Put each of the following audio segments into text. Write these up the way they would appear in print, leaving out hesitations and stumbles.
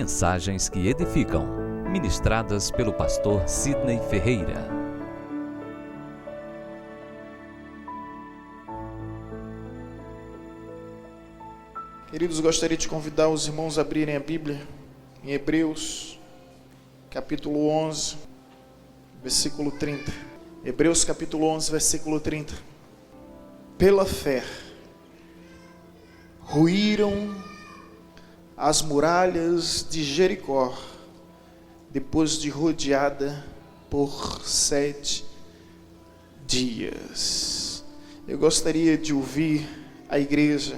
mensagens que edificam, ministradas pelo pastor Sidney Ferreira. Queridos, gostaria de convidar os irmãos a abrirem a Bíblia em Hebreus, capítulo 11, versículo 30. Hebreus, capítulo 11, versículo 30. Pela fé, ruíram as muralhas de Jericó, depois de rodeada por 7 dias. Eu gostaria de ouvir a igreja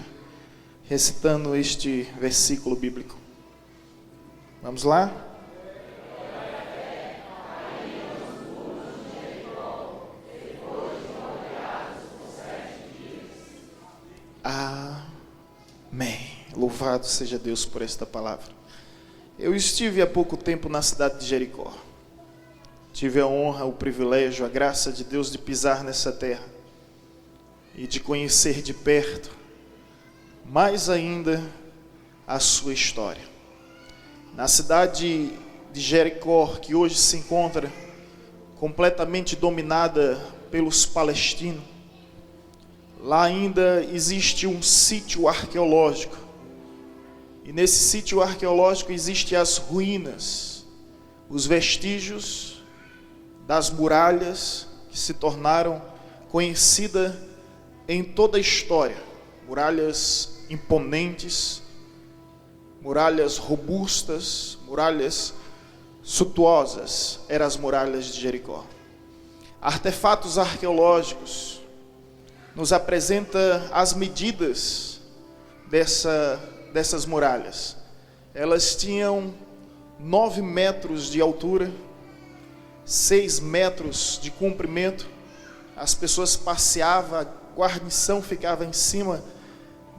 recitando este versículo bíblico. Vamos lá? Amém. Louvado seja Deus por esta palavra. Eu estive há pouco tempo na cidade de Jericó. Tive a honra, o privilégio, a graça de Deus de pisar nessa terra e de conhecer de perto, mais ainda, a sua história. Na cidade de Jericó, que hoje se encontra completamente dominada pelos palestinos, lá ainda existe um sítio arqueológico. E nesse sítio arqueológico existem as ruínas, os vestígios das muralhas que se tornaram conhecidas em toda a história. Muralhas imponentes, muralhas robustas, muralhas suntuosas, eram as muralhas de Jericó. Artefatos arqueológicos nos apresenta as medidas dessas muralhas. Elas tinham 9 metros de altura, 6 metros de comprimento. As pessoas passeavam, a guarnição ficava em cima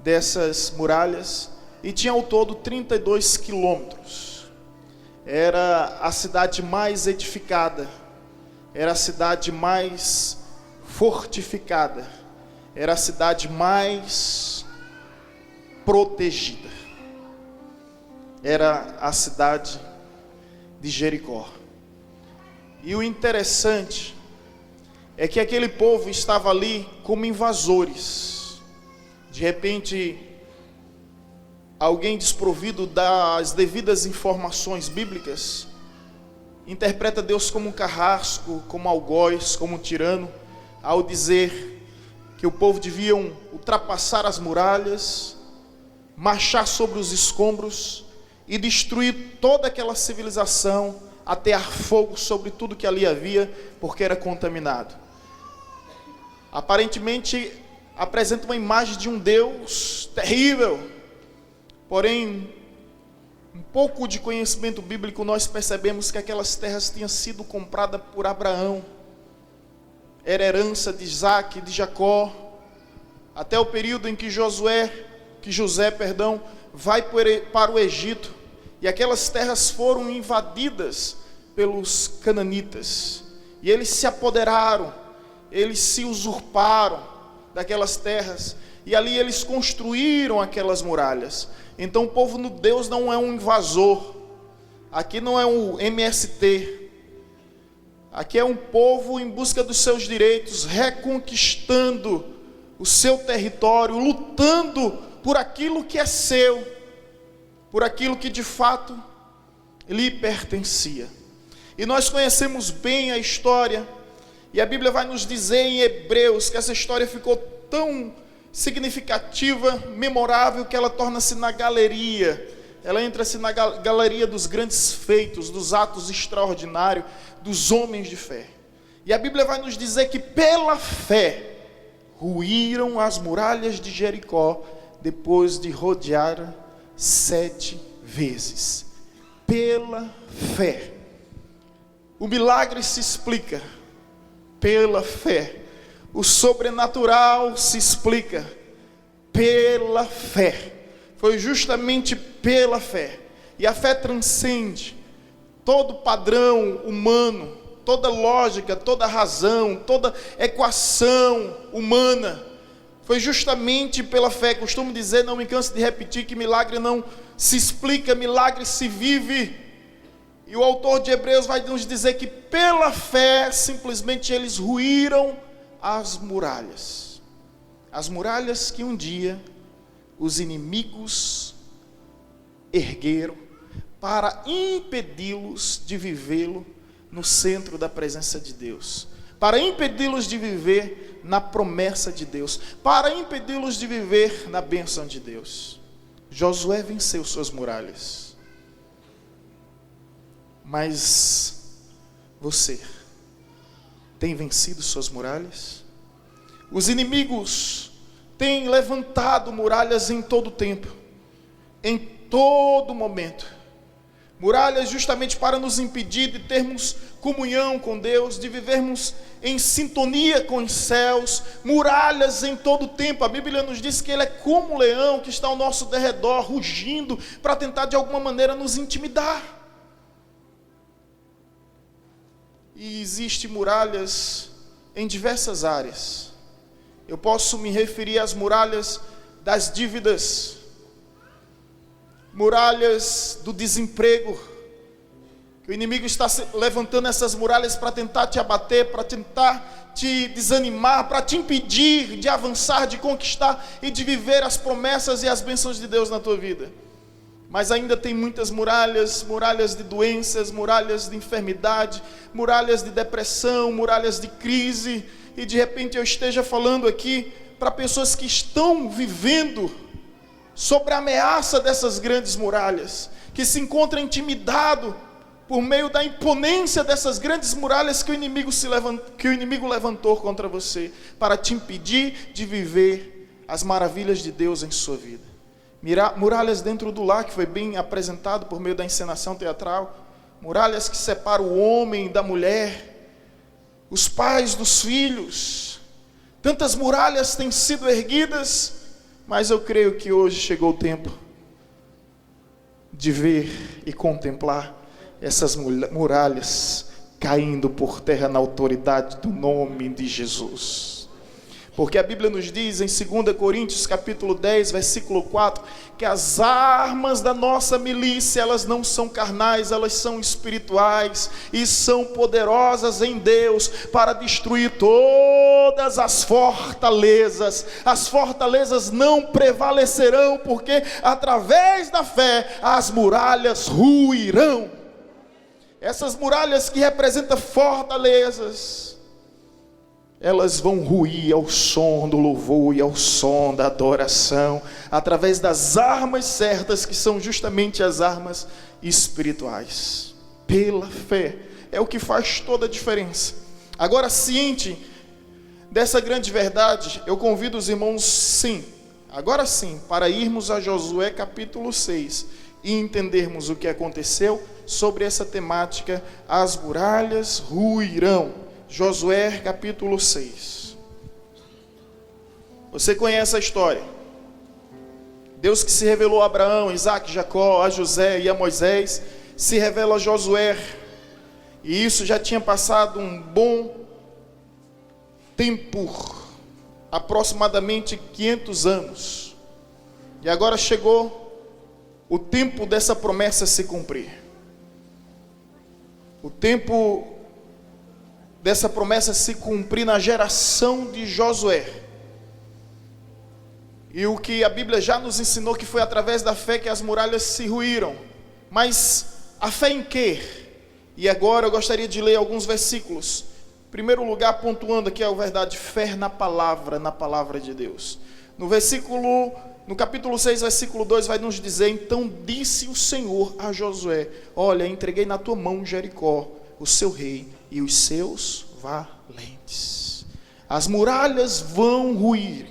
dessas muralhas, e tinha ao todo 32 quilômetros. Era a cidade mais edificada, era a cidade mais fortificada, era a cidade mais protegida. Era a cidade de Jericó. E o interessante é que aquele povo estava ali como invasores. De repente, alguém desprovido das devidas informações bíblicas interpreta Deus como um carrasco, como algoz, como um tirano, ao dizer que o povo devia ultrapassar as muralhas, marchar sobre os escombros e destruir toda aquela civilização, atear fogo sobre tudo que ali havia, porque era contaminado. Aparentemente apresenta uma imagem de um Deus terrível, porém, um pouco de conhecimento bíblico, nós percebemos que aquelas terras tinham sido compradas por Abraão, era herança de Isaac, de Jacó, até o período em que José, vai para o Egito, e aquelas terras foram invadidas pelos cananitas, e eles se apoderaram, eles se usurparam daquelas terras, e ali eles construíram aquelas muralhas. Então o povo de Deus não é um invasor, aqui não é um MST, aqui é um povo em busca dos seus direitos, reconquistando o seu território, lutando por aquilo que é seu, por aquilo que de fato lhe pertencia. E nós conhecemos bem a história, e a Bíblia vai nos dizer em Hebreus que essa história ficou tão significativa, memorável, que ela torna-se na galeria, ela entra-se na galeria dos grandes feitos, dos atos extraordinários, dos homens de fé. E a Bíblia vai nos dizer que pela fé ruíram as muralhas de Jericó, depois de rodear 7 vezes. Pela fé. O milagre se explica pela fé. O sobrenatural se explica pela fé. Foi justamente pela fé. E a fé transcende todo padrão humano, toda lógica, toda razão, toda equação humana. Foi justamente pela fé. Costumo dizer, não me canso de repetir, que milagre não se explica, milagre se vive. E o autor de Hebreus vai nos dizer que pela fé, simplesmente eles ruíram as muralhas. As muralhas que um dia os inimigos ergueram para impedi-los de vivê-lo no centro da presença de Deus, para impedi-los de viver na promessa de Deus, para impedi-los de viver na bênção de Deus. Josué venceu suas muralhas. Mas você tem vencido suas muralhas? Os inimigos têm levantado muralhas em todo tempo, em todo momento. Muralhas justamente para nos impedir de termos comunhão com Deus, de vivermos em sintonia com os céus. Muralhas em todo tempo. A Bíblia nos diz que ele é como um leão que está ao nosso derredor, rugindo, para tentar de alguma maneira nos intimidar. E existem muralhas em diversas áreas. Eu posso me referir às muralhas das dívidas, muralhas do desemprego, que o inimigo está levantando essas muralhas para tentar te abater, para tentar te desanimar, para te impedir de avançar, de conquistar e de viver as promessas e as bênçãos de Deus na tua vida. Mas ainda tem muitas muralhas, muralhas de doenças, muralhas de enfermidade, muralhas de depressão, muralhas de crise, e de repente eu esteja falando aqui para pessoas que estão vivendo sobre a ameaça dessas grandes muralhas, que se encontram intimidados por meio da imponência dessas grandes muralhas que o inimigo levantou contra você, para te impedir de viver as maravilhas de Deus em sua vida. Muralhas dentro do lar, que foi bem apresentado por meio da encenação teatral, muralhas que separam o homem da mulher, os pais dos filhos. Tantas muralhas têm sido erguidas, mas eu creio que hoje chegou o tempo de ver e contemplar essas muralhas caindo por terra na autoridade do nome de Jesus. Porque a Bíblia nos diz em 2 Coríntios capítulo 10, versículo 4, que as armas da nossa milícia, elas não são carnais, elas são espirituais e são poderosas em Deus para destruir todas as fortalezas. As fortalezas não prevalecerão, porque através da fé as muralhas ruirão. Essas muralhas que representam fortalezas, elas vão ruir ao som do louvor e ao som da adoração, através das armas certas, que são justamente as armas espirituais. Pela fé, é o que faz toda a diferença. Agora, ciente dessa grande verdade, eu convido os irmãos, agora sim, para irmos a Josué capítulo 6, e entendermos o que aconteceu sobre essa temática, as muralhas ruirão. Josué capítulo 6. Você conhece a história. Deus que se revelou a Abraão, Isaac, Jacó, a José e a Moisés, se revela a Josué. E isso já tinha passado um bom tempo, aproximadamente 500 anos. E agora chegou o tempo dessa promessa se cumprir. O tempo dessa promessa se cumprir na geração de Josué. E o que a Bíblia já nos ensinou, que foi através da fé que as muralhas se ruíram. Mas a fé em quê? E agora eu gostaria de ler alguns versículos. Em primeiro lugar, pontuando aqui a verdade, fé na palavra de Deus. No capítulo 6, versículo 2, vai nos dizer: então disse o Senhor a Josué: olha, entreguei na tua mão Jericó, o seu rei e os seus valentes. As muralhas vão ruir,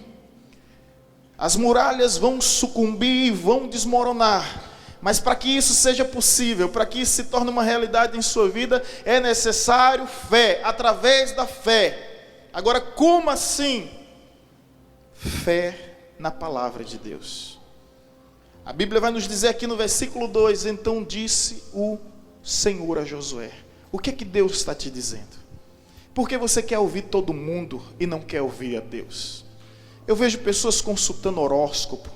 as muralhas vão sucumbir e vão desmoronar. Mas para que isso seja possível, para que isso se torne uma realidade em sua vida, é necessário fé, através da fé. Agora, como assim? Fé na palavra de Deus. A Bíblia vai nos dizer aqui no versículo 2: então disse o Senhor a Josué. O que é que Deus está te dizendo? Por que você quer ouvir todo mundo e não quer ouvir a Deus? Eu vejo pessoas consultando horóscopo,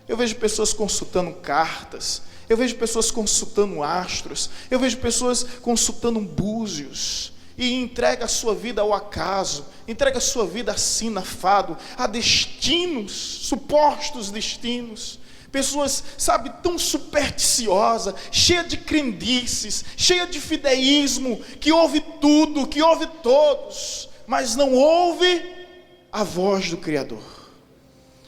eu vejo pessoas consultando cartas, eu vejo pessoas consultando astros, eu vejo pessoas consultando búzios, e entrega a sua vida ao acaso, entrega a sua vida a sina, fado, a destinos, supostos destinos. Pessoas, sabe, tão supersticiosa, cheia de crendices, cheia de fideísmo, que ouve tudo, que ouve todos, mas não ouve a voz do Criador.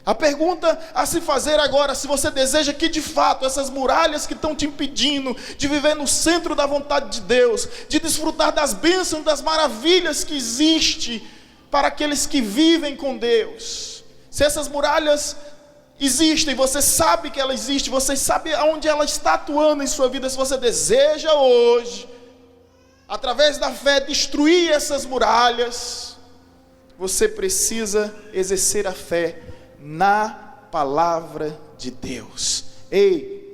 A pergunta a se fazer agora, se você deseja que de fato essas muralhas que estão te impedindo de viver no centro da vontade de Deus, de desfrutar das bênçãos, das maravilhas que existem para aqueles que vivem com Deus, se essas muralhas existem, você sabe que ela existe, você sabe aonde ela está atuando em sua vida, se você deseja hoje, através da fé, destruir essas muralhas, você precisa exercer a fé na palavra de Deus. Ei,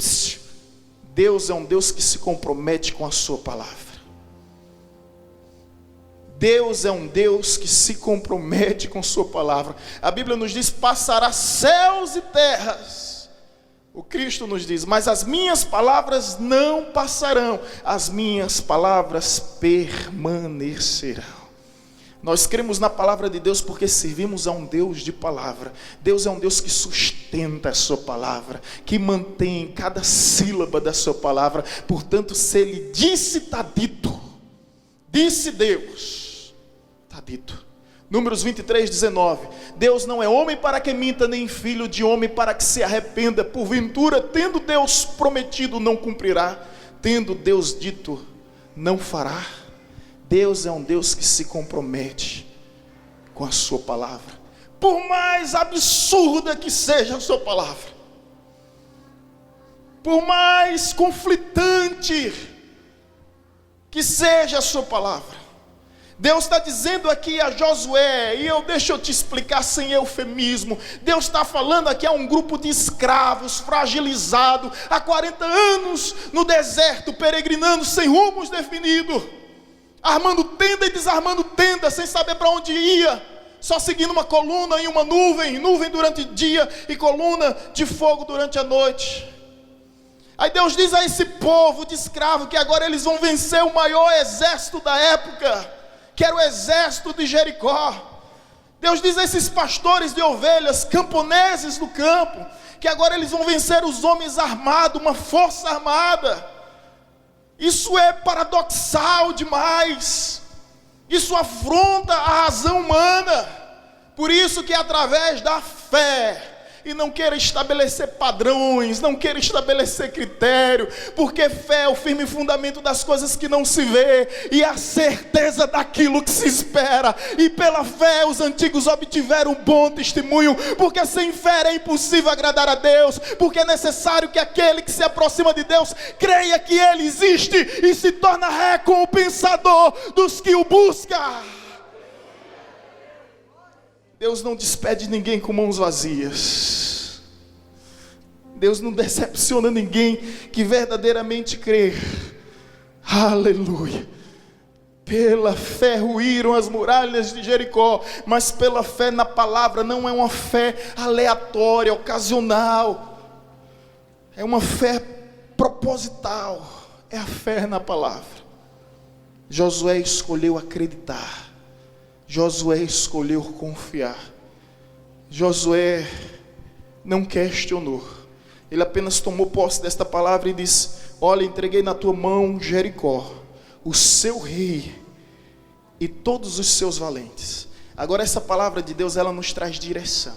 Deus é um Deus que se compromete com a sua palavra. Deus é um Deus que se compromete com sua palavra. A Bíblia nos diz: passará céus e terras. O Cristo nos diz: mas as minhas palavras não passarão, as minhas palavras permanecerão. Nós cremos na palavra de Deus porque servimos a um Deus de palavra. Deus é um Deus que sustenta a sua palavra, que mantém cada sílaba da sua palavra. Portanto, se Ele disse, está dito. Disse Deus, está dito. Números 23, 19. Deus não é homem para que minta, nem filho de homem para que se arrependa. Porventura, tendo Deus prometido, não cumprirá. Tendo Deus dito, não fará. Deus é um Deus que se compromete com a sua palavra, por mais absurda que seja a sua palavra, por mais conflitante que seja a sua palavra. Deus está dizendo aqui a Josué, e deixa eu te explicar sem eufemismo, Deus está falando aqui a um grupo de escravos, fragilizado, há 40 anos no deserto, peregrinando sem rumos definidos, armando tenda e desarmando tenda, sem saber para onde ia, só seguindo uma coluna e uma nuvem durante o dia e coluna de fogo durante a noite. Aí Deus diz a esse povo de escravo que agora eles vão vencer o maior exército da época, que era o exército de Jericó. Deus diz a esses pastores de ovelhas, camponeses do campo, que agora eles vão vencer os homens armados, uma força armada. Isso é paradoxal demais, isso afronta a razão humana. Por isso que através da fé, e não queira estabelecer padrões, não queira estabelecer critério, porque fé é o firme fundamento das coisas que não se vê, e a certeza daquilo que se espera, e pela fé os antigos obtiveram um bom testemunho, porque sem fé é impossível agradar a Deus, porque é necessário que aquele que se aproxima de Deus, creia que Ele existe, e se torna recompensador dos que o buscam. Deus não despede ninguém com mãos vazias. Deus não decepciona ninguém que verdadeiramente crê. Aleluia. Pela fé ruíram as muralhas de Jericó, mas pela fé na palavra. Não é uma fé aleatória, ocasional, é uma fé proposital, é a fé na palavra. Josué escolheu acreditar, Josué escolheu confiar. Josué não questionou, ele apenas tomou posse desta palavra e disse: olha, entreguei na tua mão Jericó, o seu rei e todos os seus valentes. Agora essa palavra de Deus, ela nos traz direção.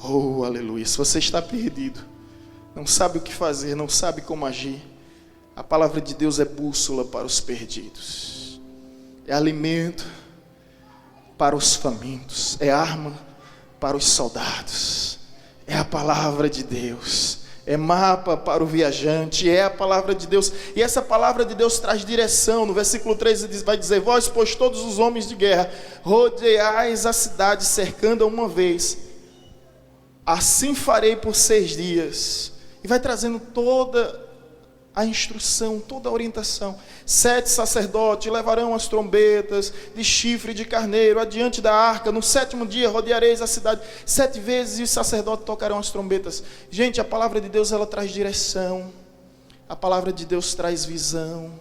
Oh, aleluia. Se você está perdido, não sabe o que fazer, não sabe como agir, a palavra de Deus é bússola para os perdidos, é alimento para os famintos, é arma para os soldados, é a palavra de Deus, é mapa para o viajante, é a palavra de Deus. E essa palavra de Deus traz direção. No versículo 13 vai dizer: vós, pois, todos os homens de guerra, rodeais a cidade, cercando-a uma vez, assim farei por 6 dias. E vai trazendo toda a instrução, toda a orientação. 7 sacerdotes levarão as trombetas de chifre de carneiro adiante da arca. No 7º dia rodeareis a cidade 7 vezes e os sacerdotes tocarão as trombetas. Gente, a palavra de Deus, ela traz direção. A palavra de Deus traz visão.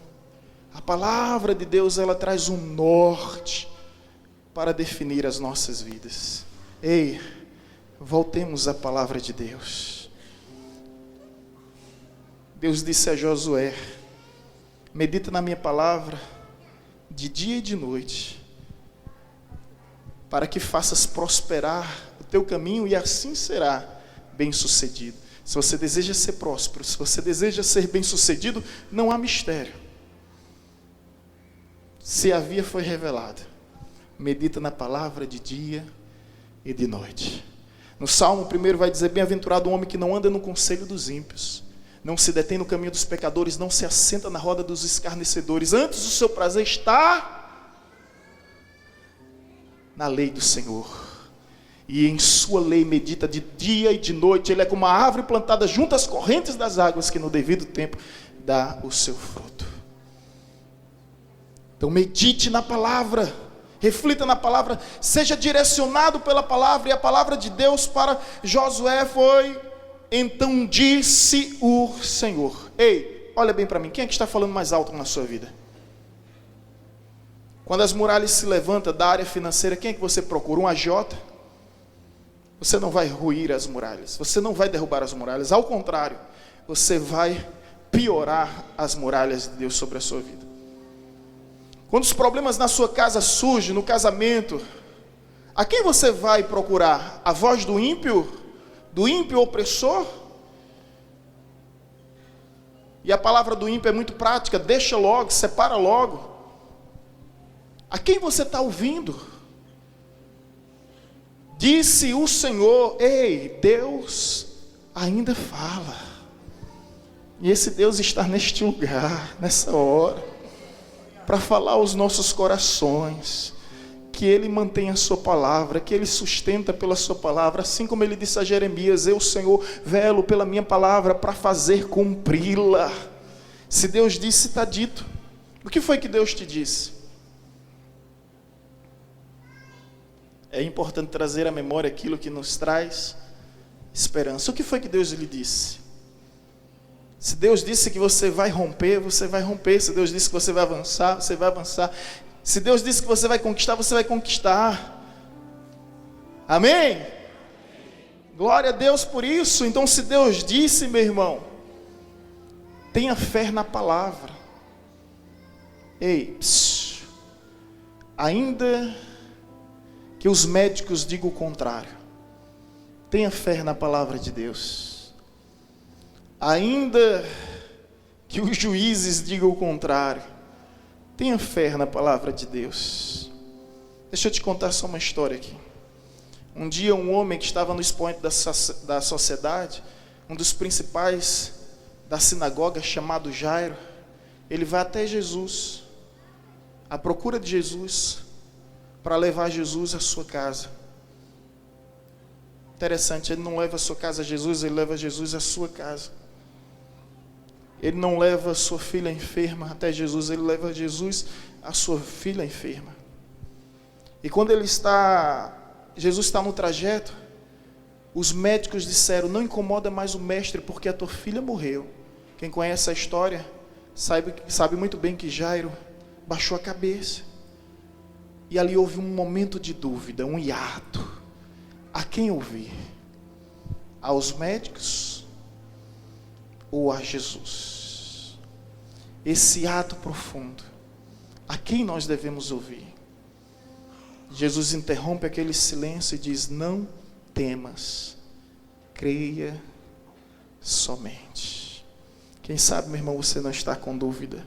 A palavra de Deus, ela traz um norte para definir as nossas vidas. Ei, voltemos à palavra de Deus. Deus disse a Josué: medita na minha palavra de dia e de noite, para que faças prosperar o teu caminho e assim será bem-sucedido. Se você deseja ser próspero, se você deseja ser bem-sucedido, não há mistério. Se a via foi revelada, medita na palavra de dia e de noite. No Salmo 1 vai dizer: bem-aventurado o homem que não anda no conselho dos ímpios, não se detém no caminho dos pecadores, não se assenta na roda dos escarnecedores. Antes o seu prazer está na lei do Senhor, e em sua lei medita de dia e de noite. Ele é como uma árvore plantada junto às correntes das águas, que no devido tempo dá o seu fruto. Então medite na palavra, reflita na palavra, seja direcionado pela palavra. E a palavra de Deus para Josué foi: então disse o Senhor. Ei, olha bem para mim, quem é que está falando mais alto na sua vida? Quando as muralhas se levantam da área financeira, quem é que você procura? Um agiota? Você não vai ruir as muralhas, você não vai derrubar as muralhas, ao contrário, você vai piorar as muralhas de Deus sobre a sua vida. Quando os problemas na sua casa surgem, no casamento, a quem você vai procurar? A voz do ímpio opressor? E a palavra do ímpio é muito prática: deixa logo, separa logo. A quem você está ouvindo? Disse o Senhor. Ei, Deus ainda fala. E esse Deus está neste lugar, nessa hora, para falar aos nossos corações, que Ele mantém a sua palavra, que Ele sustenta pela sua palavra, assim como Ele disse a Jeremias: eu, Senhor, velo pela minha palavra para fazer cumpri-la. Se Deus disse, está dito. O que foi que Deus te disse? É importante trazer à memória aquilo que nos traz esperança. O que foi que Deus lhe disse? Se Deus disse que você vai romper, você vai romper. Se Deus disse que você vai avançar, você vai avançar. Se Deus disse que você vai conquistar, você vai conquistar. Amém? Glória a Deus por isso. Então, se Deus disse, meu irmão, tenha fé na palavra. Ei, ainda que os médicos digam o contrário, tenha fé na palavra de Deus. Ainda que os juízes digam o contrário, tenha fé na palavra de Deus. Deixa eu te contar só uma história aqui. Um dia um homem que estava no expoente da sociedade, um dos principais da sinagoga, chamado Jairo, ele vai até Jesus, à procura de Jesus, para levar Jesus à sua casa. Interessante, ele não leva a sua casa a Jesus, ele leva Jesus à sua casa. Ele não leva a sua filha enferma até Jesus, ele leva Jesus à sua filha enferma. E quando Jesus está no trajeto, os médicos disseram: não incomoda mais o mestre, porque a tua filha morreu. Quem conhece a história sabe muito bem que Jairo baixou a cabeça. E ali houve um momento de dúvida, um hiato. A quem ouvir? Aos médicos ou a Jesus? Esse ato profundo, a quem nós devemos ouvir? Jesus interrompe aquele silêncio e diz: não temas, creia somente. Quem sabe, meu irmão, você não está com dúvida.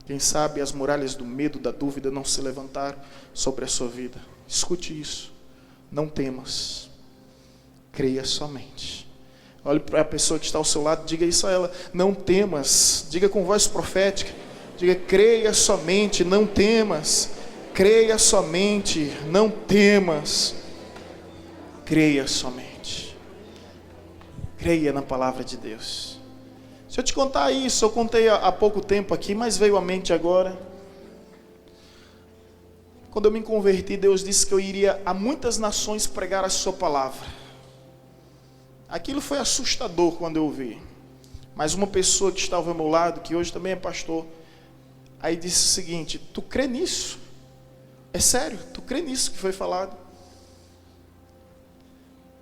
Quem sabe as muralhas do medo, da dúvida não se levantaram sobre a sua vida. Escute isso. Não temas, creia somente. Olhe para a pessoa que está ao seu lado, diga isso a ela: não temas. Diga com voz profética, diga: creia somente, não temas. Creia somente, não temas. Creia somente. Creia na palavra de Deus. Deixa eu te contar isso, eu contei há pouco tempo aqui, mas veio à mente agora. Quando eu me converti, Deus disse que eu iria a muitas nações pregar a sua palavra. Aquilo foi assustador quando eu ouvi. Mas uma pessoa que estava ao meu lado, que hoje também é pastor, aí disse o seguinte: tu crê nisso? É sério? Tu crê nisso que foi falado?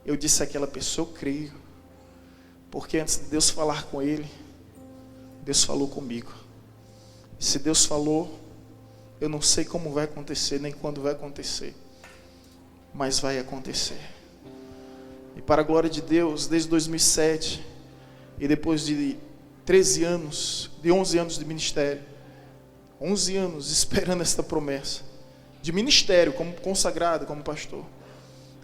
Eu disse àquela pessoa: eu creio. Porque antes de Deus falar com ele, Deus falou comigo. E se Deus falou, eu não sei como vai acontecer, nem quando vai acontecer, mas vai acontecer. E para a glória de Deus, desde 2007, e depois de 13 anos, de 11 anos de ministério, 11 anos esperando esta promessa, de ministério, como consagrado, como pastor.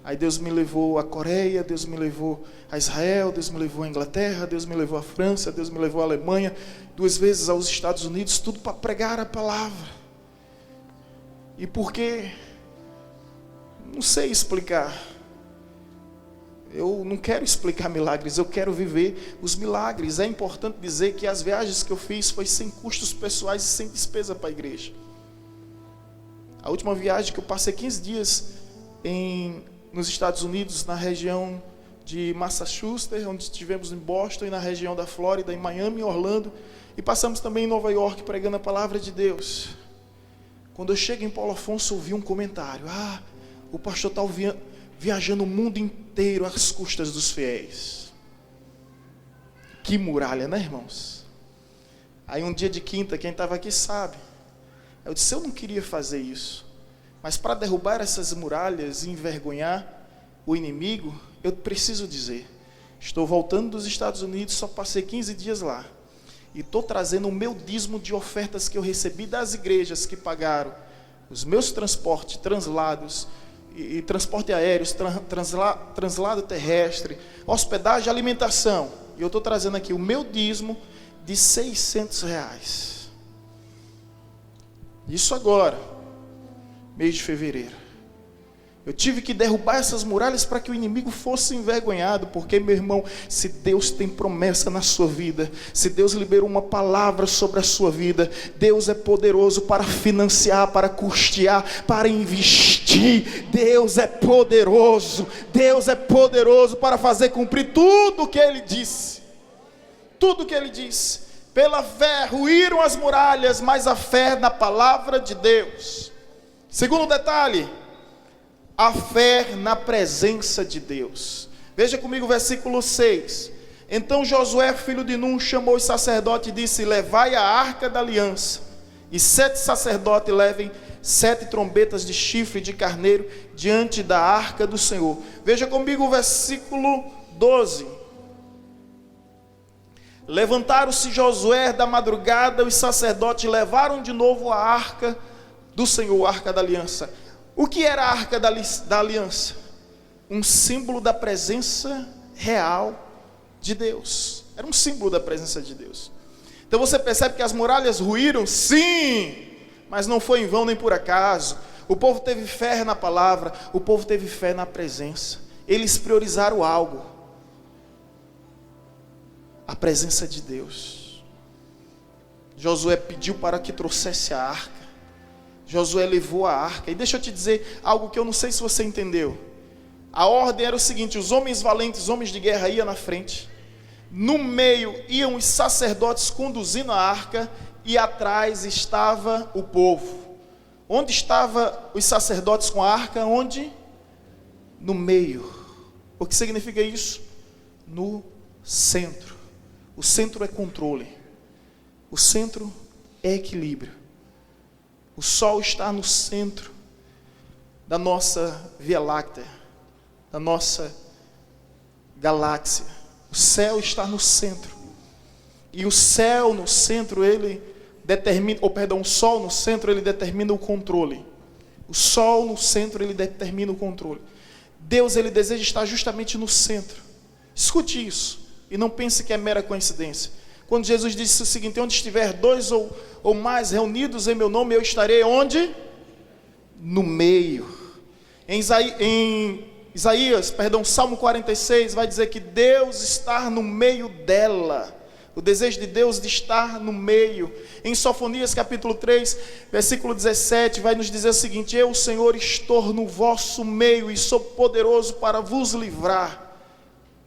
Aí Deus me levou à Coreia, Deus me levou a Israel, Deus me levou à Inglaterra, Deus me levou à França, Deus me levou à Alemanha, 2 vezes aos Estados Unidos, tudo para pregar a palavra. E porque, não sei explicar, eu não quero explicar milagres, eu quero viver os milagres. É importante dizer que as viagens que eu fiz foi sem custos pessoais e sem despesa para a igreja. A última viagem que eu passei 15 dias nos Estados Unidos, na região de Massachusetts, onde estivemos em Boston, e na região da Flórida, em Miami, Orlando, e passamos também em Nova York pregando a palavra de Deus. Quando eu chego em Paulo Afonso, ouvi um comentário: o pastor está viajando o mundo inteiro às custas dos fiéis. Que muralha, né, irmãos? Aí um dia de quinta, quem estava aqui sabe, eu disse: eu não queria fazer isso, mas para derrubar essas muralhas e envergonhar o inimigo, eu preciso dizer: estou voltando dos Estados Unidos, só passei 15 dias lá, e estou trazendo o meu dízimo de ofertas que eu recebi das igrejas que pagaram os meus transportes, translados, e transporte aéreo, translado terrestre, hospedagem, alimentação. E eu estou trazendo aqui o meu dízimo de R$600. Isso agora, mês de fevereiro. Eu tive que derrubar essas muralhas para que o inimigo fosse envergonhado, porque, meu irmão, se Deus tem promessa na sua vida, se Deus liberou uma palavra sobre a sua vida, Deus é poderoso para financiar, para custear, para investir. Deus é poderoso para fazer cumprir tudo o que Ele disse. Tudo o que Ele disse. Pela fé ruíram as muralhas, mas a fé na palavra de Deus. Segundo detalhe, a fé na presença de Deus. Veja comigo o versículo 6. Então Josué, filho de Num, chamou os sacerdotes e disse: levai a arca da aliança, e 7 sacerdotes levem 7 trombetas de chifre de carneiro diante da arca do Senhor. Veja comigo o versículo 12. Levantaram-se Josué da madrugada, os sacerdotes levaram de novo a arca do Senhor, a arca da aliança. O que era a arca da aliança? Um símbolo da presença real de Deus. Era um símbolo da presença de Deus. Então você percebe que as muralhas ruíram? Sim, mas não foi em vão nem por acaso. O povo teve fé na palavra, o povo teve fé na presença. Eles priorizaram algo: a presença de Deus. Josué pediu para que trouxesse a arca. Josué levou a arca. E deixa eu te dizer algo que eu não sei se você entendeu. A ordem era o seguinte: os homens valentes, homens de guerra, iam na frente. No meio iam os sacerdotes conduzindo a arca, e atrás estava o povo. Onde estavam os sacerdotes com a arca? Onde? No meio. O que significa isso? No centro. O centro é controle. O centro é equilíbrio. O Sol está no centro da nossa Via Láctea, da nossa galáxia. O céu está no centro. E o céu no centro, ele determina, o Sol no centro, ele determina o controle. O Sol no centro, ele determina o controle. Deus, ele deseja estar justamente no centro. Escute isso e não pense que é mera coincidência. Quando Jesus disse o seguinte: onde estiver 2 ou mais reunidos em meu nome, eu estarei onde? No meio. Em Salmo 46 vai dizer que Deus está no meio dela. o desejo de Deus de estar no meio. Em Sofonias capítulo 3, versículo 17, vai nos dizer o seguinte: eu, Senhor, estou no vosso meio e sou poderoso para vos livrar.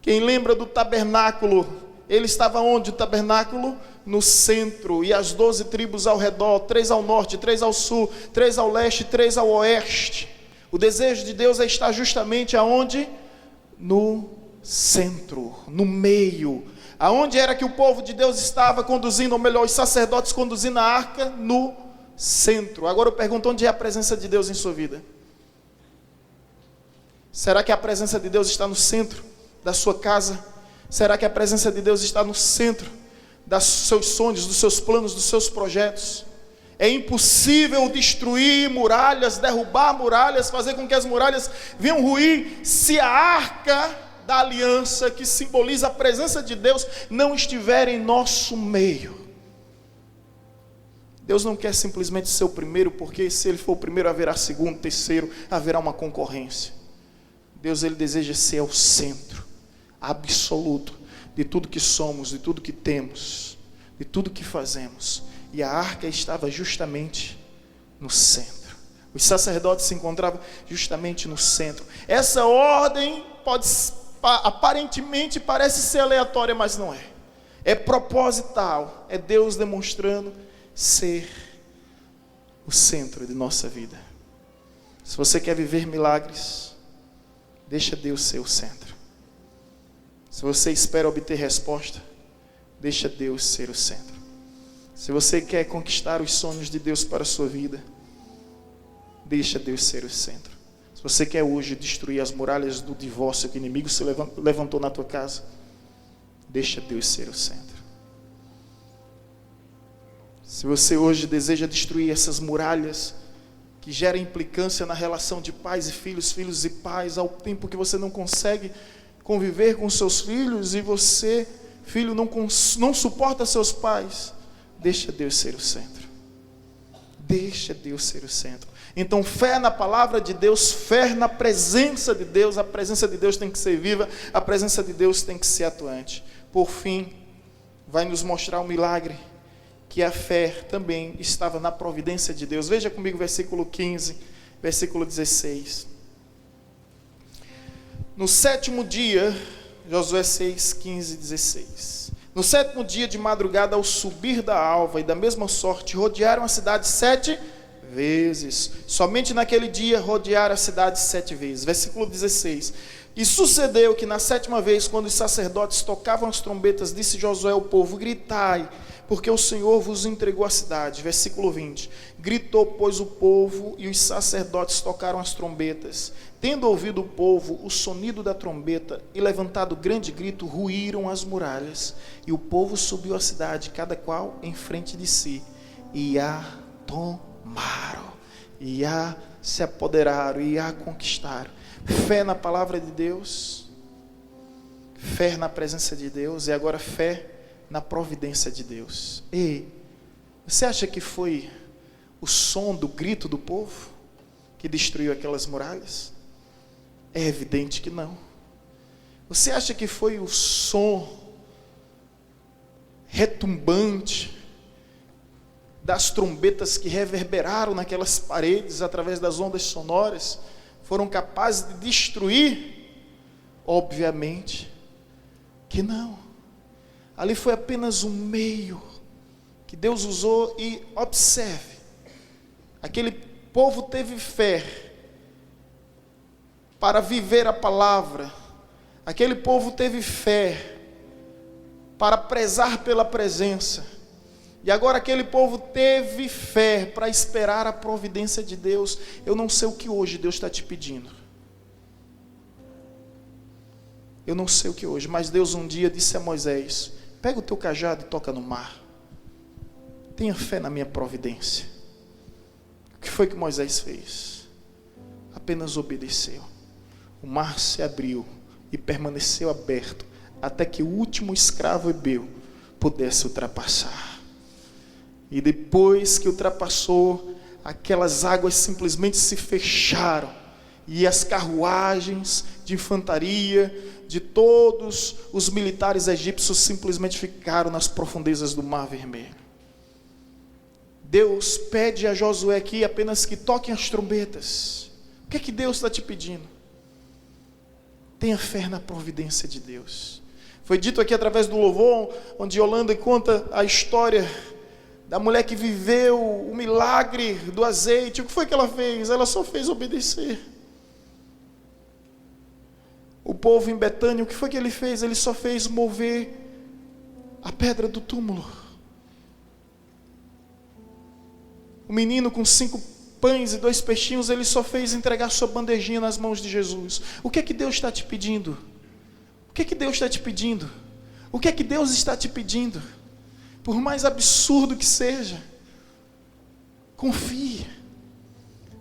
Quem lembra do tabernáculo? Ele estava onde o tabernáculo? No centro, e as 12 tribos ao redor, 3 ao norte, 3 ao sul, 3 ao leste, 3 ao oeste. O desejo de Deus é estar justamente aonde? No centro, no meio. Aonde era que o povo de Deus estava conduzindo, ou melhor, os sacerdotes conduzindo a arca? No centro. Agora eu pergunto, onde é a presença de Deus em sua vida? Será que a presença de Deus está no centro da sua casa? Será que a presença de Deus está no centro dos seus sonhos, dos seus planos, dos seus projetos? É impossível destruir muralhas, derrubar muralhas, fazer com que as muralhas venham ruir, se a arca da aliança, que simboliza a presença de Deus, não estiver em nosso meio. Deus não quer simplesmente ser o primeiro, porque se Ele for o primeiro, haverá segundo, terceiro, haverá uma concorrência. Deus, Ele deseja ser o centro absoluto de tudo que somos, de tudo que temos, de tudo que fazemos. E a arca estava justamente no centro. Os sacerdotes se encontravam justamente no centro. Essa ordem aparentemente parece ser aleatória, mas não é. É proposital. É Deus demonstrando ser o centro de nossa vida. Se você quer viver milagres, deixa Deus ser o centro. Se você espera obter resposta, deixa Deus ser o centro. Se você quer conquistar os sonhos de Deus para a sua vida, deixa Deus ser o centro. Se você quer hoje destruir as muralhas do divórcio que o inimigo se levantou na tua casa, deixa Deus ser o centro. Se você hoje deseja destruir essas muralhas que geram implicância na relação de pais e filhos, filhos e pais, ao tempo que você não consegue conviver com seus filhos e você, filho, não suporta seus pais, deixa Deus ser o centro. Deixa Deus ser o centro. Então, fé na palavra de Deus, fé na presença de Deus. A presença de Deus tem que ser viva, a presença de Deus tem que ser atuante. Por fim, vai nos mostrar um milagre, que a fé também estava na providência de Deus. Veja comigo versículo 15, versículo 16. No sétimo dia, Josué 6, 15 e 16. No sétimo dia de madrugada, ao subir da alva, e da mesma sorte, rodearam a cidade 7 vezes. Somente naquele dia rodearam a cidade 7 vezes. Versículo 16. E sucedeu que na 7ª vez, quando os sacerdotes tocavam as trombetas, disse Josué ao povo: gritai, porque o Senhor vos entregou a cidade. Versículo 20. Gritou, pois, o povo, e os sacerdotes tocaram as trombetas. Tendo ouvido o povo o sonido da trombeta e levantado grande grito, ruíram as muralhas. E o povo subiu à cidade, cada qual em frente de si, e a tomaram, e a se apoderaram, e a conquistaram. Fé na palavra de Deus, fé na presença de Deus, e agora fé na providência de Deus. E você acha que foi o som do grito do povo que destruiu aquelas muralhas? É evidente que não. Você acha que foi o som retumbante das trombetas que reverberaram naquelas paredes através das ondas sonoras foram capazes de destruir? Obviamente que não. Ali foi apenas um meio que Deus usou. E observe, aquele povo teve fé para viver a palavra, aquele povo teve fé para prezar pela presença, e agora aquele povo teve fé para esperar a providência de Deus. Eu não sei o que hoje Deus está te pedindo, eu não sei o que hoje, mas Deus um dia disse a Moisés: pega o teu cajado e toca no mar, tenha fé na minha providência. O que foi que Moisés fez? Apenas obedeceu. O mar se abriu e permaneceu aberto até que o último escravo hebreu pudesse ultrapassar. E depois que ultrapassou, aquelas águas simplesmente se fecharam, e as carruagens de infantaria, de todos os militares egípcios simplesmente ficaram nas profundezas do Mar Vermelho. Deus pede a Josué aqui apenas que toquem as trombetas. O que é que Deus está te pedindo? Tenha fé na providência de Deus. Foi dito aqui através do louvor, onde Yolanda conta a história da mulher que viveu o milagre do azeite. O que foi que ela fez? Ela só fez obedecer. O povo em Betânia, o que foi que ele fez? Ele só fez mover a pedra do túmulo. O menino com 5 pães e 2 peixinhos, ele só fez entregar sua bandejinha nas mãos de Jesus. O que é que Deus está te pedindo? O que é que Deus está te pedindo? O que é que Deus está te pedindo? Por mais absurdo que seja, confie.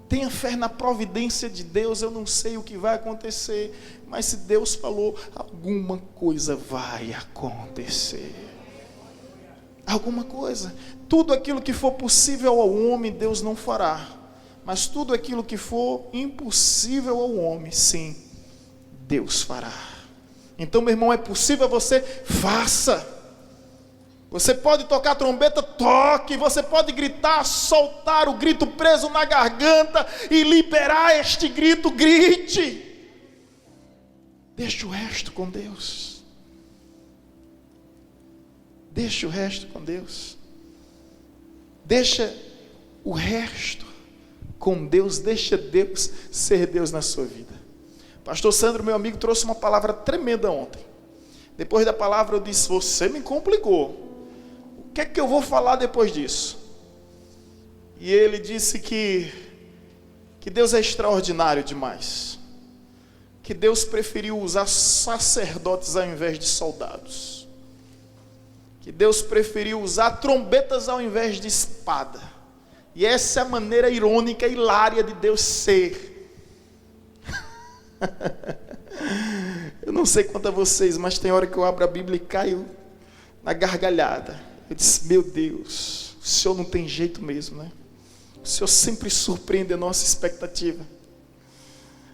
Tenha fé na providência de Deus. Eu não sei o que vai acontecer, mas se Deus falou, alguma coisa vai acontecer. Alguma coisa. Tudo aquilo que for possível ao homem, Deus não fará. Mas tudo aquilo que for impossível ao homem, sim, Deus fará. Então, meu irmão, é possível você? Faça. Você pode tocar trombeta? Toque. Você pode gritar, soltar o grito preso na garganta e liberar este grito, grite. Deixa o resto com Deus. Deixa o resto com Deus. Deixa o resto com Deus. Deixa Deus ser Deus na sua vida. Pastor Sandro, meu amigo, trouxe uma palavra tremenda ontem. Depois da palavra eu disse, você me complicou. O que é que eu vou falar depois disso? E ele disse que Deus é extraordinário demais. Que Deus preferiu usar sacerdotes ao invés de soldados. Que Deus preferiu usar trombetas ao invés de espada. E essa é a maneira irônica e hilária de Deus ser. Eu não sei quanto a vocês, mas tem hora que eu abro a Bíblia e caio na gargalhada. Eu disse, meu Deus, o Senhor não tem jeito mesmo, né? O Senhor sempre surpreende a nossa expectativa.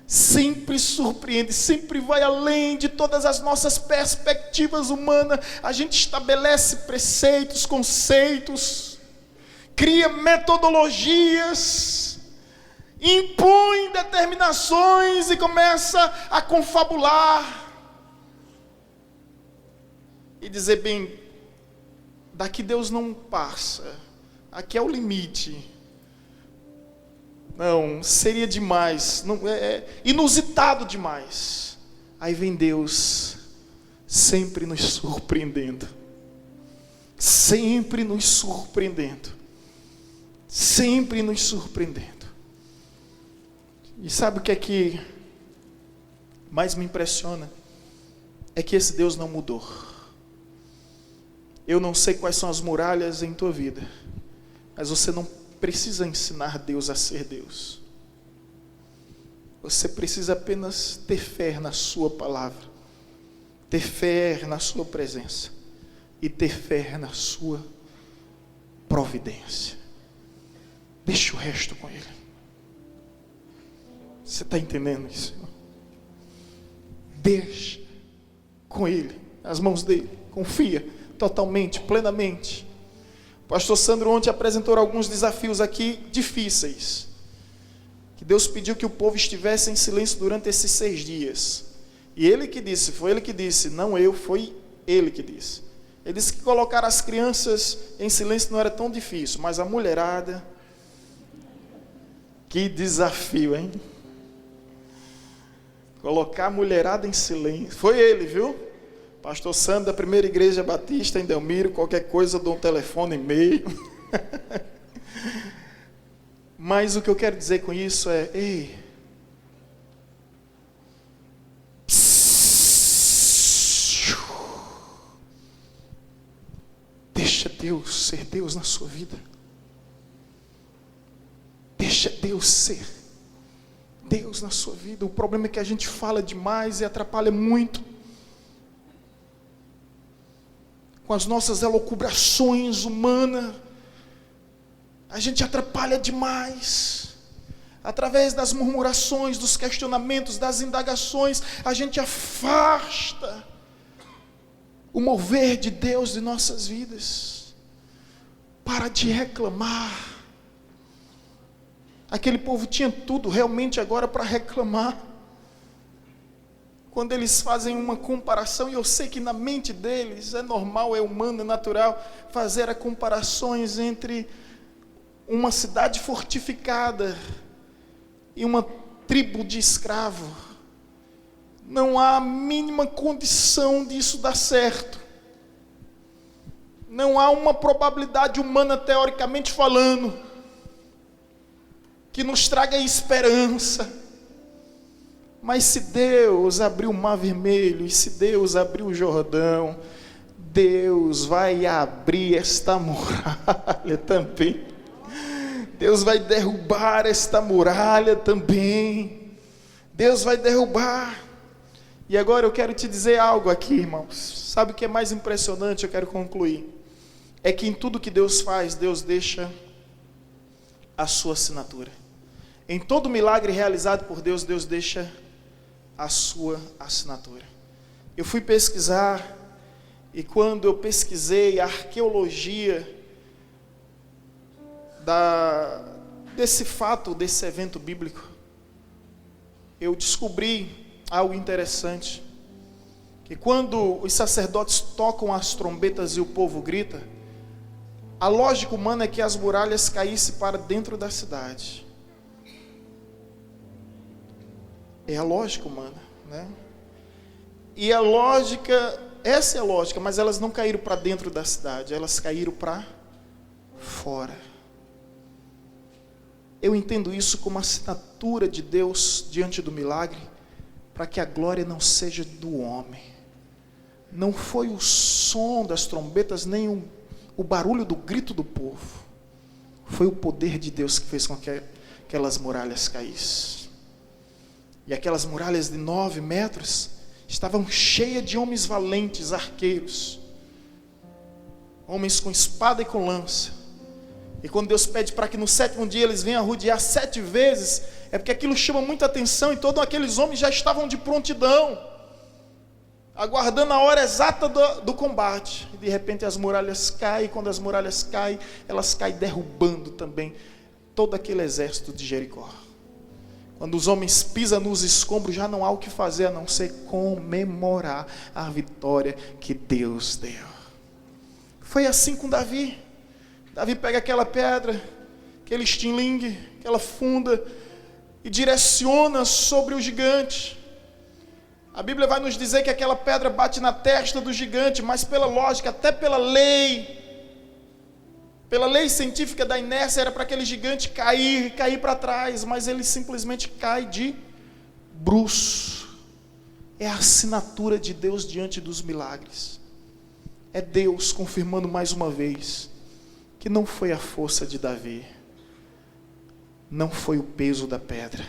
Sempre surpreende, sempre vai além de todas as nossas perspectivas humanas. A gente estabelece preceitos, conceitos, cria metodologias, impõe determinações e começa a confabular e dizer, bem, daqui Deus não passa, aqui é o limite. Não, seria demais, não, é inusitado demais. Aí vem Deus, sempre nos surpreendendo, sempre nos surpreendendo, sempre nos surpreendendo. E sabe o que é que mais me impressiona? É que esse Deus não mudou. Eu não sei quais são as muralhas em tua vida, mas você não precisa ensinar Deus a ser Deus. Você precisa apenas ter fé na sua palavra, ter fé na sua presença e ter fé na sua providência. Deixa o resto com Ele. Você está entendendo isso? Deixa com Ele, nas mãos dele, confia totalmente, plenamente. O pastor Sandro ontem apresentou alguns desafios aqui difíceis, que Deus pediu que o povo estivesse em silêncio durante esses 6 dias, e ele que disse, foi ele que disse, não eu, foi ele que disse. Ele disse que colocar as crianças em silêncio não era tão difícil, mas a mulherada, que desafio, hein? Colocar a mulherada em silêncio, foi ele, viu? Pastor Sandro, da Primeira Igreja Batista em Delmiro, qualquer coisa eu dou um telefone, e-mail. Mas o que eu quero dizer com isso é, ei, deixa Deus ser Deus na sua vida. Deixa Deus ser Deus na sua vida. O problema é que a gente fala demais e atrapalha muito. Com as nossas elucubrações humanas, a gente atrapalha demais. através das murmurações, dos questionamentos, das indagações, a gente afasta o mover de Deus de nossas vidas. Para de reclamar. Aquele povo tinha tudo realmente agora para reclamar. Quando eles fazem uma comparação, e eu sei que na mente deles é normal, é humano, é natural, fazer as comparações entre uma cidade fortificada e uma tribo de escravo. Não há a mínima condição disso dar certo. Não há uma probabilidade humana, teoricamente falando, que nos traga esperança. Mas se Deus abriu o Mar Vermelho, e se Deus abriu o Jordão, Deus vai abrir esta muralha também. Deus vai derrubar esta muralha também. Deus vai derrubar. E agora eu quero te dizer algo aqui, irmãos. Sabe o que é mais impressionante? Eu quero concluir. É que em tudo que Deus faz, Deus deixa a sua assinatura. Em todo milagre realizado por Deus, Deus deixa a sua assinatura. Eu fui pesquisar, e quando eu pesquisei a arqueologia desse fato, desse evento bíblico, eu descobri algo interessante, que quando os sacerdotes tocam as trombetas e o povo grita, a lógica humana é que as muralhas caíssem para dentro da cidade. É a lógica humana, né? E a lógica, essa é a lógica, mas elas não caíram para dentro da cidade, elas caíram para fora. Eu entendo isso como assinatura de Deus diante do milagre, para que a glória não seja do homem. Não foi o som das trombetas, nem o barulho do grito do povo. Foi o poder de Deus que fez com que aquelas muralhas caíssem. E aquelas muralhas de 9 metros estavam cheias de homens valentes, arqueiros, homens com espada e com lança. E quando Deus pede para que no 7º dia eles venham rodear 7 vezes, é porque aquilo chama muita atenção, e todos aqueles homens já estavam de prontidão, aguardando a hora exata do combate. E de repente as muralhas caem, e quando as muralhas caem, elas caem derrubando também todo aquele exército de Jericó. Quando os homens pisam nos escombros, já não há o que fazer a não ser comemorar a vitória que Deus deu. Foi assim com Davi. Davi pega aquela pedra, aquele estilingue, aquela funda, e direciona sobre o gigante. A Bíblia vai nos dizer que aquela pedra bate na testa do gigante, mas pela lógica, até pela lei científica da inércia, era para aquele gigante cair para trás, mas ele simplesmente cai de bruços. É a assinatura de Deus diante dos milagres. É Deus confirmando mais uma vez que não foi a força de Davi, não foi o peso da pedra,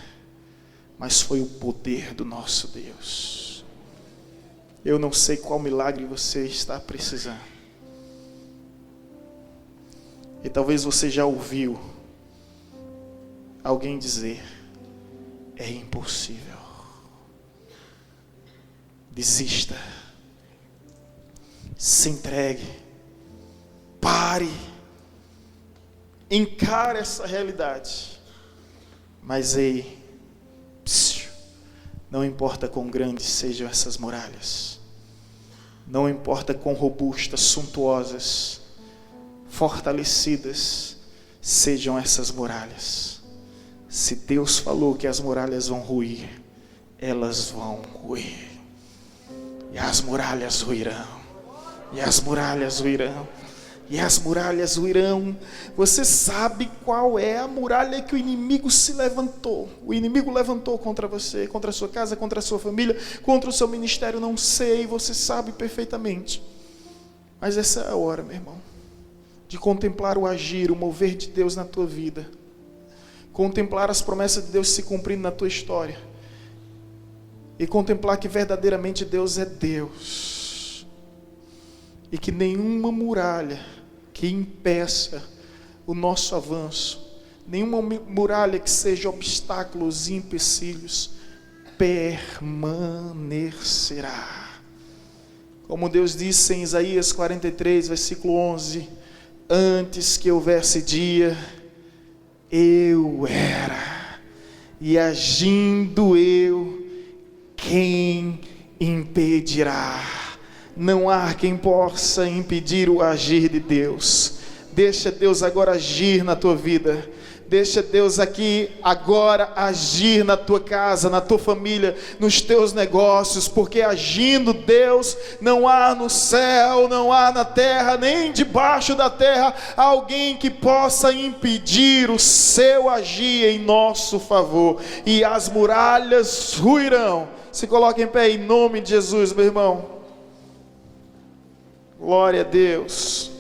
mas foi o poder do nosso Deus. Eu não sei qual milagre você está precisando. E talvez você já ouviu alguém dizer: é impossível. Desista. Se entregue. Pare. Encare essa realidade. Mas ei, não importa quão grandes sejam essas muralhas, não importa quão robustas, suntuosas, fortalecidas sejam essas muralhas, se Deus falou que as muralhas vão ruir, elas vão ruir, e as muralhas ruirão, e as muralhas ruirão, e as muralhas ruirão. Você sabe qual é a muralha que o inimigo se levantou? O inimigo levantou contra você, contra a sua casa, contra a sua família, contra o seu ministério, não sei, você sabe perfeitamente. Mas essa é a hora, meu irmão, de contemplar o agir, o mover de Deus na tua vida, contemplar as promessas de Deus se cumprindo na tua história, e contemplar que verdadeiramente Deus é Deus, e que nenhuma muralha que impeça o nosso avanço, nenhuma muralha que seja obstáculos e empecilhos permanecerá. Como Deus disse em Isaías 43, versículo 11: antes que houvesse dia, eu era, e agindo eu, quem impedirá? Não há quem possa impedir o agir de Deus. Deixa Deus agora agir na tua vida. Deixa Deus aqui agora agir na tua casa, na tua família, nos teus negócios, porque agindo Deus, não há no céu, não há na terra, nem debaixo da terra, alguém que possa impedir o seu agir em nosso favor. E as muralhas ruirão. Se coloque em pé em nome de Jesus, meu irmão. Glória a Deus.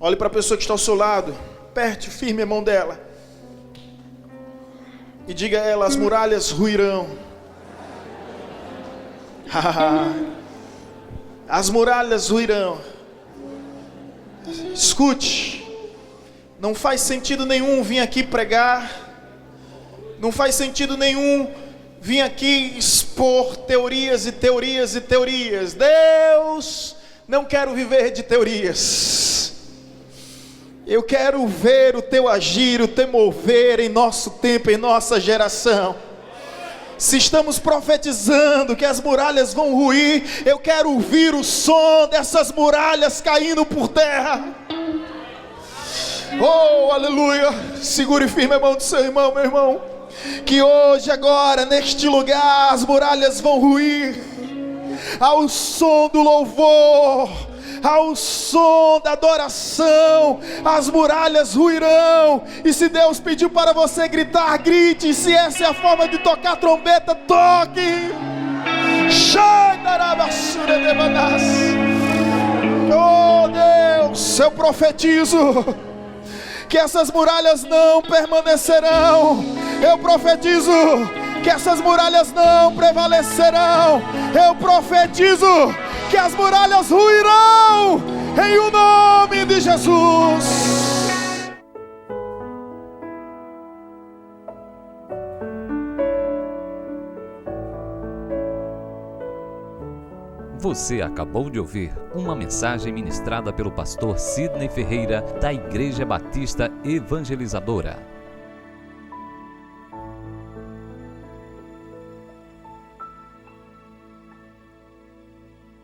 Olhe para a pessoa que está ao seu lado, aperte firme a mão dela e diga a ela: as muralhas ruirão. As muralhas ruirão. Escute, não faz sentido nenhum vir aqui pregar, não faz sentido nenhum vir aqui expor teorias e teorias e teorias. Deus, não quero viver de teorias. Eu quero ver o teu agir, o teu mover em nosso tempo, em nossa geração. Se estamos profetizando que as muralhas vão ruir, eu quero ouvir o som dessas muralhas caindo por terra. Oh, aleluia. Segure firme a mão do seu irmão, meu irmão. Que hoje, agora, neste lugar, as muralhas vão ruir. Ao som do louvor, ao som da adoração, as muralhas ruirão. E se Deus pediu para você gritar, grite. Se essa é a forma de tocar trombeta, toque. Oh Deus, eu profetizo que essas muralhas não permanecerão. Eu profetizo que essas muralhas não prevalecerão. Eu profetizo que as muralhas ruirão em o nome de Jesus. Você acabou de ouvir uma mensagem ministrada pelo pastor Sidney Ferreira, da Igreja Batista Evangelizadora.